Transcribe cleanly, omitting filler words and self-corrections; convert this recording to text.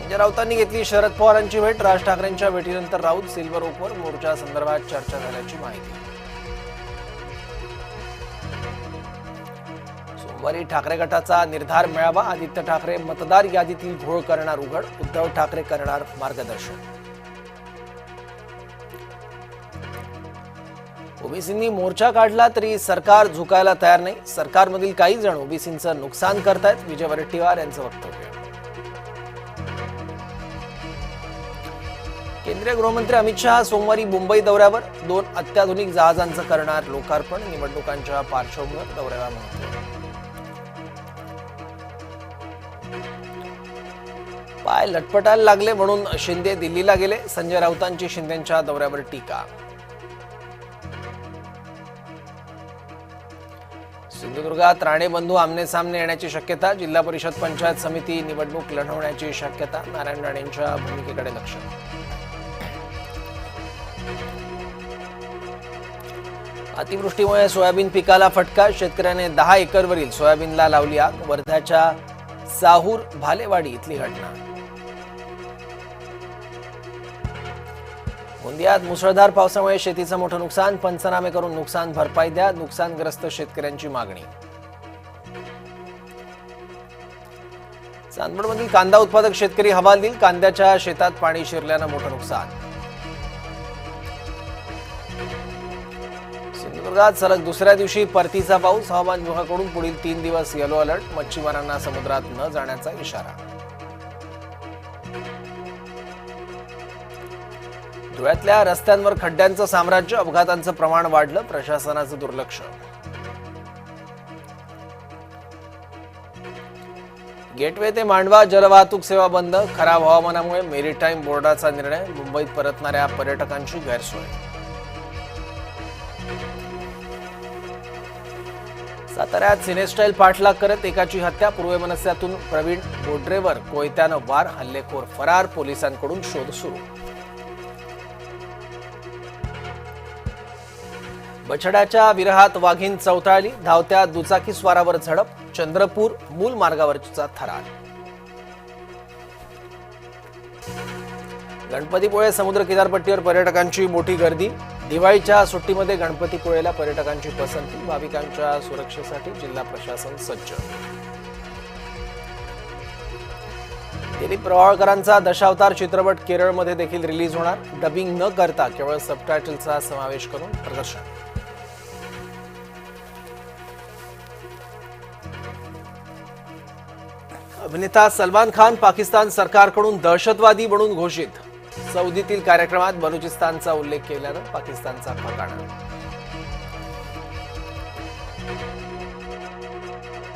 संजय राऊतांनी घेतली शरद पवारांची भेट. राज ठाकरेंच्या भेटीनंतर राऊत सिल्वर ओकवर मोर्चा संदर्भात चर्चा झाल्याची माहिती. सोमवारी ठाकरे गटाचा निर्धार मेळावा. आदित्य ठाकरे मतदार यादीतील घोळ करणार उघड. उद्धव ठाकरे करणार मार्गदर्शन. ओबीसींनी मोर्चा काढला तरी सरकार झुकायला तयार नाही. सरकारमधील काही जण ओबीसींचं नुकसान करतायत. विजय वडेट्टीवार यांचं वक्तव्य. केंद्रीय गृहमंत्री अमित शहा सोमवारी मुंबई दौऱ्यावर. 2 अत्याधुनिक जहाजांचं करणार लोकार्पण. निवडणुकांच्या पार्श्वभूमीवर दौऱ्याला महत्त्व. पाय लटपटायला लागले म्हणून शिंदे दिल्लीला गेले. संजय राऊतांची शिंदेंच्या दौऱ्यावर टीका. सिंधुदुर्गात राणे बंधू आमने सामने येण्याची शक्यता. जिल्हा परिषद पंचायत समिती निवडणूक लढवण्याची शक्यता. नारायण राणेंच्या भूमिकेकडे लक्ष. अतिवृष्टीमुळे सोयाबीन पिकाला फटका. शेतकऱ्याने 10 एकरवरील सोयाबीनला लावली आग. वर्ध्याच्या साहूर भालेवाडी इथली घटना. गोंदियात मुसळधार पावसामुळे शेतीचं मोठं नुकसान. पंचनामे करून नुकसान भरपाई द्या. नुकसानग्रस्त शेतकऱ्यांची मागणी. चांदवडमधील कांदा उत्पादक शेतकरी हवालदिल. कांद्याच्या शेतात पाणी शिरल्यानं मोठं नुकसान. सिंधुदुर्गात सलग दुसऱ्या दिवशी परतीचा पाऊस. हवामान विभागाकडून पुढील 3 दिवस येलो अलर्ट. मच्छीमारांना समुद्रात न जाण्याचा इशारा. धुळ्यातल्या रस्त्यांवर खड्ड्यांचं साम्राज्य. अपघातांचं प्रमाण वाढलं. प्रशासनाचं दुर्लक्ष. गेटवे ते मांडवा जलवाहतूक सेवा बंद. खराब हवामानामुळे मेरीटाईम बोर्डाचा निर्णय. मुंबईत परतणाऱ्या पर्यटकांची गैरसोय. साताऱ्यात सिनेस्टाईल पाठलाग करत एकाची हत्या. पूर्व मनस्यातून प्रवीण बोड्रेवर कोयत्यानं वार. हल्लेखोर फरार. पोलिसांकडून शोध सुरू. बछड्याच्या विरहात वाघीण चवताळली. धावत्या दुचाकी स्वारावर झडप. चंद्रपूर मूल मार्गावरचा थरार. गणपतीपुळे समुद्र किनारपट्टीवर पर्यटकांची मोठी गर्दी. दिवाळीच्या सुट्टीमध्ये गणपतीपुळेला पर्यटकांची पसंती. भाविकांच्या सुरक्षेसाठी जिल्हा प्रशासन सज्ज. दिलीप प्रभावळकरांचा दशावतार चित्रपट केरळमध्ये देखील रिलीज होणार. डबिंग न करता केवळ सबटायटलचा समावेश करून प्रदर्शन. अभिनेता सलमान खान पाकिस्तान सरकारकडून दहशतवादी म्हणून घोषित. सौदीतील कार्यक्रमात बलुचिस्तानचा उल्लेख केल्यानं पाकिस्तानचा फकाणा.